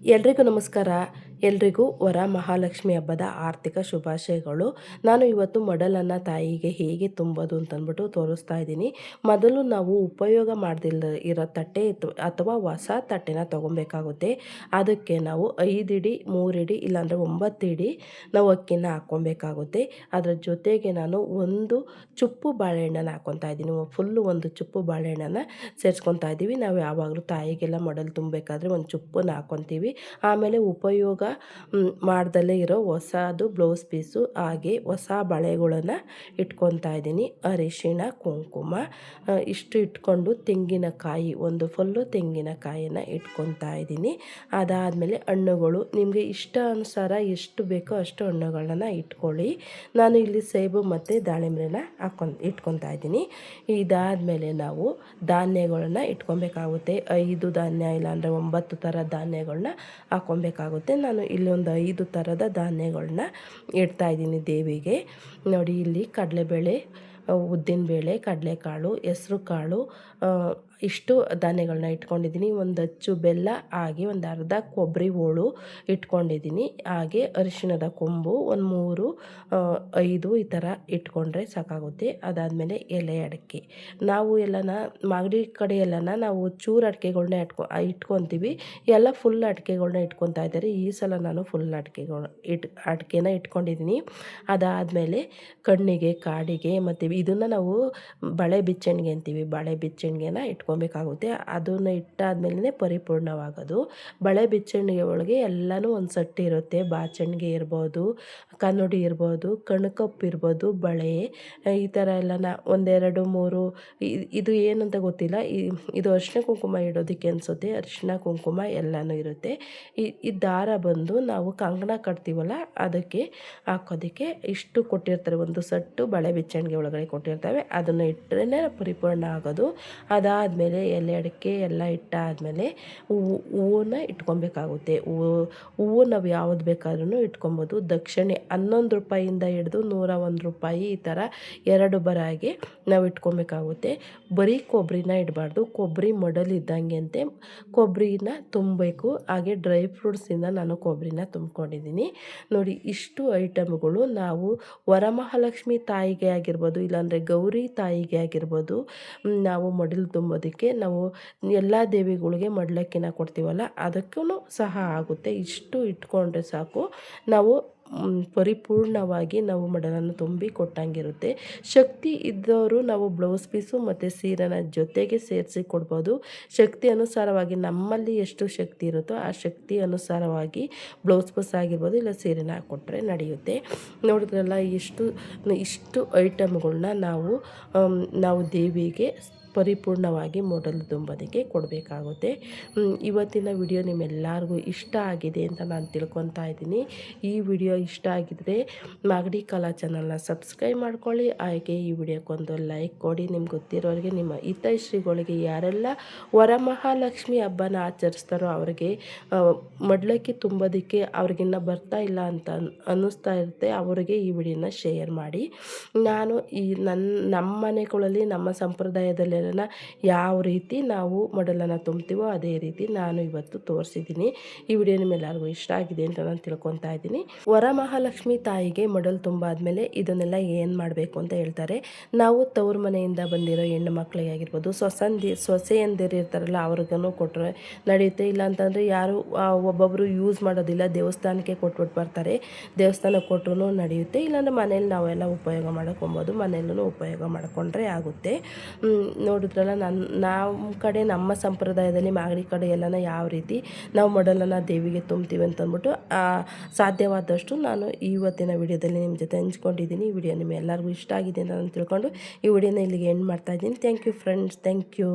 ಎಲ್ರಿಗೂ ನಮಸ್ಕಾರ. ಎಲ್ರಿಗೂ ವರಮಹಾಲಕ್ಷ್ಮಿ ಹಬ್ಬದ ಆರ್ಥಿಕ ಶುಭಾಶಯಗಳು. ನಾನು ಇವತ್ತು ಮಡಲನ್ನು ತಾಯಿಗೆ ಹೇಗೆ ತುಂಬೋದು ಅಂತಂದ್ಬಿಟ್ಟು ತೋರಿಸ್ತಾ ಇದ್ದೀನಿ. ಮೊದಲು ನಾವು ಉಪಯೋಗ ಮಾಡ್ದಿಲ್ಲ ಇರೋ ತಟ್ಟೆ ಅಥವಾ ಹೊಸ ತಟ್ಟೆನ ತೊಗೊಬೇಕಾಗುತ್ತೆ. ಅದಕ್ಕೆ ನಾವು 5 ಇಡಿ 3 ಇಡಿ ಇಲ್ಲಾಂದರೆ 9 ಇಡಿ ನಾವು ಅಕ್ಕಿನ ಹಾಕ್ಕೊಬೇಕಾಗುತ್ತೆ. ಅದರ ಜೊತೆಗೆ ನಾನು ಒಂದು ಚುಪ್ಪು ಬಾಳೆಹಣ್ಣನ್ನು ಹಾಕ್ಕೊತಾ ಇದ್ದೀನಿ. ಫುಲ್ಲು ಒಂದು ಚುಪ್ಪು ಬಾಳೆಹಣ್ಣನ್ನು ಸೇರಿಸ್ಕೊತಾ ಇದ್ದೀವಿ. ನಾವು ಯಾವಾಗಲೂ ತಾಯಿಗೆಲ್ಲ ಮಡಲು ತುಂಬಬೇಕಾದ್ರೆ ಒಂದು ಚುಪ್ಪನ್ನು ಹಾಕ್ಕೊತೀವಿ. ಆಮೇಲೆ ಉಪಯೋಗ ಮಾಡ್ದಲೇ ಇರೋ ಹೊಸದು ಬ್ಲೌಸ್ ಪೀಸು, ಹಾಗೆ ಹೊಸ ಬಳೆಗಳನ್ನು ಇಟ್ಕೊತಾ ಇದ್ದೀನಿ. ಅರಿಶಿಣ, ಕುಂಕುಮ ಇಷ್ಟು ಇಟ್ಕೊಂಡು ತೆಂಗಿನಕಾಯಿ ಒಂದು ಫುಲ್ಲು ತೆಂಗಿನಕಾಯಿನ ಇಟ್ಕೊತಾ ಇದ್ದೀನಿ. ಅದಾದಮೇಲೆ ಹಣ್ಣುಗಳು ನಿಮಗೆ ಇಷ್ಟ ಅನುಸಾರ ಎಷ್ಟು ಬೇಕೋ ಅಷ್ಟು ಹಣ್ಣುಗಳನ್ನು ಇಟ್ಕೊಳ್ಳಿ. ನಾನು ಇಲ್ಲಿ ಸೇಬು ಮತ್ತು ದಾಳಿಂಬೆನ ಇಟ್ಕೊತಾ ಇದ್ದೀನಿ. ಇದಾದಮೇಲೆ ನಾವು ಧಾನ್ಯಗಳನ್ನ ಇಟ್ಕೊಬೇಕಾಗುತ್ತೆ. 5 ಧಾನ್ಯ ಇಲ್ಲಾಂದರೆ 9 ಥರ ಧಾನ್ಯಗಳನ್ನ ಹಾಕ್ಕೊಬೇಕಾಗುತ್ತೆ. ನಾನು ಇಲ್ಲಿ ಒಂದು 5 ಥರದ ಧಾನ್ಯಗಳನ್ನ ಇಡ್ತಾಯಿದ್ದೀನಿ ದೇವಿಗೆ. ನೋಡಿ, ಇಲ್ಲಿ ಕಡಲೆಬೇಳೆ, ಉದ್ದಿನಬೇಳೆ, ಕಡಲೆಕಾಳು, ಹೆಸ್ರು ಕಾಳು ಇಷ್ಟು ಧಾನ್ಯಗಳನ್ನ ಇಟ್ಕೊಂಡಿದ್ದೀನಿ. ಒಂದು ಅಚ್ಚು ಬೆಲ್ಲ, ಹಾಗೆ ಒಂದು ಅರ್ಧ ಕೊಬ್ಬರಿ ಹೋಳು ಇಟ್ಕೊಂಡಿದ್ದೀನಿ. ಹಾಗೆ ಅರಿಶಿಣದ ಕೊಂಬು ಒಂದು 3 5 ಈ ಥರ ಇಟ್ಕೊಂಡ್ರೆ ಸಾಕಾಗುತ್ತೆ. ಅದಾದಮೇಲೆ ಎಲೆ ಅಡಿಕೆ, ನಾವು ಎಲ್ಲನ ಮಾಗಡಿ ಕಡೆ ಎಲ್ಲನ ನಾವು ಚೂರು ಅಡಿಕೆಗಳ್ನ ಇಟ್ಕೊತೀವಿ. ಎಲ್ಲ ಫುಲ್ ಅಡಿಕೆಗಳ್ನ ಇಟ್ಕೊತಾ ಇದ್ದಾರೆ. ಈ ಸಲ ನಾನು ಫುಲ್ ಅಡಿಕೆನ ಇಟ್ಕೊಂಡಿದ್ದೀನಿ. ಅದಾದಮೇಲೆ ಕಣ್ಣಿಗೆ, ಕಾಡಿಗೆ ಮತ್ತು ಇದನ್ನು ನಾವು ಬಳೆ ಬಿಚ್ಚಣಿಗೆ ಅಂತೀವಿ. ಬಳೆ ಬಿಚ್ಚಣಿಗೆನ ಇಟ್ಕೊಬೇಕಾಗುತ್ತೆ. ಅದನ್ನು ಇಟ್ಟಾದ್ಮೇಲೆ ಪರಿಪೂರ್ಣವಾಗೋದು. ಬಳೆ ಬಿಚ್ಚಣಿಗೆ ಒಳಗೆ ಎಲ್ಲನೂ ಒಂದು ಸೆಟ್ ಇರುತ್ತೆ. ಬಾಚಣಿಗೆ ಇರ್ಬೋದು, ಕನ್ನಡಿ ಇರ್ಬೋದು, ಕಣ್ಕಪ್ಪು ಇರ್ಬೋದು, ಬಳೆ ಈ ಥರ ಎಲ್ಲನ 1 2 3 ಇದು ಏನಂತ ಗೊತ್ತಿಲ್ಲ. ಇದು ಅರಿಶಿನ ಕುಂಕುಮ ಇಡೋದಕ್ಕೆ ಅನಿಸುತ್ತೆ. ಅರಿಶಿನ ಕುಂಕುಮ ಎಲ್ಲನೂ ಇರುತ್ತೆ. ಈ ದಾರ ಬಂದು ನಾವು ಕಂಕಣ ಕಟ್ತೀವಲ್ಲ ಅದಕ್ಕೆ ಹಾಕೋದಕ್ಕೆ ಇಷ್ಟು ಕೊಟ್ಟಿರ್ತಾರೆ. ಒಂದು ಸೆಟ್ಟು ಬಳೆ ಬಿಚ್ಚಣಿಗೆ ಒಳಗಡೆ ಕೊಟ್ಟಿರ್ತವೆ. ಅದನ್ನು ಇಟ್ಟರೆ ಪರಿಪೂರ್ಣ ಆಗೋದು. ಅದಾದಮೇಲೆ ಎಲೆ ಅಡಿಕೆ ಎಲ್ಲ ಇಟ್ಟಾದಮೇಲೆ ಹೂವನ್ನ ಇಟ್ಕೊಬೇಕಾಗುತ್ತೆ. ಹೂವು ನಾವು ಯಾವ್ದು ಬೇಕಾದ್ರೂ ಇಟ್ಕೊಬೋದು. ದಕ್ಷಿಣೆ 11 ರೂಪಾಯಿಂದ ಹಿಡಿದು 101 ರೂಪಾಯಿ ಈ ಥರ 2 ಬರಾಗೆ ನಾವು ಇಟ್ಕೊಬೇಕಾಗುತ್ತೆ. ಬರೀ ಕೊಬ್ಬರಿನ ಇಡಬಾರ್ದು. ಕೊಬ್ಬರಿ ಮಡಲ್ ಇದ್ದಂಗೆ ಅಂತೆ ಕೊಬ್ಬರಿನ ತುಂಬಬೇಕು. ಹಾಗೆ ಡ್ರೈ ಫ್ರೂಟ್ಸಿಂದ ನಾನು ಕೊಬ್ಬರಿನ ತುಂಬ್ಕೊಂಡಿದ್ದೀನಿ. ನೋಡಿ, ಇಷ್ಟು ಐಟಮ್ಗಳು ನಾವು ವರಮಹಾಲಕ್ಷ್ಮಿ ತಾಯಿಗೆ ಆಗಿರ್ಬೋದು, ಇಲ್ಲಾಂದರೆ ಗೌರಿ ತಾಯಿಗೆ ಆಗಿರ್ಬೋದು, ನಾವು ಮಡಲು ತುಂಬೋದಕ್ಕೆ ನಾವು ಎಲ್ಲ ದೇವಿಗಳಿಗೆ ಮಡ್ಲಕ್ಕಿನ ಕೊಡ್ತೀವಲ್ಲ ಅದಕ್ಕೂ ಸಹ ಆಗುತ್ತೆ. ಇಷ್ಟು ಇಟ್ಕೊಂಡ್ರೆ ಸಾಕು. ನಾವು ಪರಿಪೂರ್ಣವಾಗಿ ನಾವು ಮಡಲನ್ನು ತುಂಬಿ ಕೊಟ್ಟಂಗಿರುತ್ತೆ. ಶಕ್ತಿ ಇದ್ದವರು ನಾವು ಬ್ಲೌಸ್ ಪೀಸು ಮತ್ತು ಸೀರೆನ ಜೊತೆಗೆ ಸೇರಿಸಿ ಕೊಡ್ಬೋದು. ಶಕ್ತಿ ಅನುಸಾರವಾಗಿ ನಮ್ಮಲ್ಲಿ ಎಷ್ಟು ಶಕ್ತಿ ಇರುತ್ತೋ ಆ ಶಕ್ತಿ ಅನುಸಾರವಾಗಿ ಬ್ಲೌಸ್ ಪೀಸ್ ಆಗಿರ್ಬೋದು ಇಲ್ಲ ಸೀರೆನ ಹಾಕ್ಕೊಟ್ರೆ ನಡೆಯುತ್ತೆ. ನೋಡಿದ್ರಲ್ಲ, ಇಷ್ಟು ಐಟಮ್ಗಳನ್ನ ನಾವು ದೇವಿಗೆ ಪರಿಪೂರ್ಣವಾಗಿ ಮಡಲು ತುಂಬೋದಕ್ಕೆ ಕೊಡಬೇಕಾಗುತ್ತೆ. ಇವತ್ತಿನ ವಿಡಿಯೋ ನಿಮ್ಮೆಲ್ಲರಿಗೂ ಇಷ್ಟ ಆಗಿದೆ ಅಂತ ನಾನು ತಿಳ್ಕೊತಾ ಇದ್ದೀನಿ. ಈ ವಿಡಿಯೋ ಇಷ್ಟ ಆಗಿದ್ದರೆ ಮಾಗಡಿ ಕಲಾ ಚಾನಲ್ನ ಸಬ್ಸ್ಕ್ರೈಬ್ ಮಾಡ್ಕೊಳ್ಳಿ. ಹಾಗೆ ಈ ವಿಡಿಯೋಕ್ಕೊಂದು ಲೈಕ್ ಕೊಡಿ. ನಿಮ್ಗೆ ಗೊತ್ತಿರೋರಿಗೆ, ನಿಮ್ಮ ಹಿತೈಷಿಗಳಿಗೆ ಯಾರೆಲ್ಲ ವರಮಹಾಲಕ್ಷ್ಮಿ ಹಬ್ಬನ ಆಚರಿಸ್ತಾರೋ ಅವ್ರಿಗೆ ಮಡ್ಲಕ್ಕಿ ತುಂಬೋದಕ್ಕೆ ಅವ್ರಿಗಿನ್ನ ಬರ್ತಾ ಇಲ್ಲ ಅಂತ ಅನ್ನಿಸ್ತಾ ಇರುತ್ತೆ, ಅವರಿಗೆ ಈ ವಿಡಿಯೋನ ಶೇರ್ ಮಾಡಿ. ನಾನು ನಮ್ಮ ಮನೆಗಳಲ್ಲಿ ನಮ್ಮ ಸಂಪ್ರದಾಯದಲ್ಲೆಲ್ಲ ಯಾವ ರೀತಿ ನಾವು ಮಡಲನ್ನು ತುಂಬ್ತೀವೋ ಅದೇ ರೀತಿ ನಾನು ಇವತ್ತು ತೋರಿಸಿದ್ದೀನಿ. ಈ ವಿಡಿಯೋ ನಿಮ್ಮೆಲ್ಲರಿಗೂ ಇಷ್ಟ ಆಗಿದೆ ಅಂತ ನಾನು ತಿಳ್ಕೊತಾ ಇದ್ದೀನಿ. ವರಮಹಾಲಕ್ಷ್ಮಿ ತಾಯಿಗೆ ಮಡಲು ತುಂಬಾದ್ಮೇಲೆ ಇದನ್ನೆಲ್ಲ ಏನು ಮಾಡಬೇಕು ಅಂತ ಹೇಳ್ತಾರೆ. ನಾವು ತವ್ರ ಮನೆಯಿಂದ ಬಂದಿರೋ ಹೆಣ್ಣು ಮಕ್ಕಳಿಗೆ ಆಗಿರ್ಬೋದು, ಸೊಸೆಯಂದಿರು ಇರ್ತಾರಲ್ಲ ಅವ್ರಿಗೂ ಕೊಟ್ಟರೆ ನಡೆಯುತ್ತೆ. ಇಲ್ಲ ಅಂತಂದರೆ ಯಾರು ಒಬ್ಬೊಬ್ಬರು ಯೂಸ್ ಮಾಡೋದಿಲ್ಲ, ದೇವಸ್ಥಾನಕ್ಕೆ ಕೊಟ್ಬಿಟ್ಟು ಬರ್ತಾರೆ. ದೇವಸ್ಥಾನಕ್ಕೆ ಕೊಟ್ಟರು ನಡೆಯುತ್ತೆ. ಇಲ್ಲಾಂದರೆ ಮನೇಲಿ ನಾವೆಲ್ಲ ಉಪಯೋಗ ಮಾಡ್ಕೊಬೋದು. ಮನೆಯಲ್ಲೂ ಉಪಯೋಗ ಮಾಡಿಕೊಂಡ್ರೆ ಆಗುತ್ತೆ. ನೋಡಿದ್ರಲ್ಲ, ನಮ್ಮ ಕಡೆ ನಮ್ಮ ಸಂಪ್ರದಾಯದಲ್ಲಿ ಮಾಗಡಿ ಕಡೆ ಎಲ್ಲನ ಯಾವ ರೀತಿ ನಾವು ಮಡಲನ್ನು ದೇವಿಗೆ ತುಂಬ್ತೀವಿ ಅಂತಂದ್ಬಿಟ್ಟು ಸಾಧ್ಯವಾದಷ್ಟು ನಾನು ಇವತ್ತಿನ ವಿಡಿಯೋದಲ್ಲಿ ನಿಮ್ಮ ಜೊತೆ ಹಂಚ್ಕೊಂಡಿದ್ದೀನಿ. ಈ ವಿಡಿಯೋ ನಿಮ್ಮೆಲ್ಲರಿಗೂ ಇಷ್ಟ ಆಗಿದೆ ಅಂತ ನಾನು ತಿಳ್ಕೊಂಡು ಈ ವಿಡಿಯೋನ ಇಲ್ಲಿಗೆ ಎಂಡ್ ಮಾಡ್ತಾಯಿದ್ದೀನಿ. Thank you friends, thank you.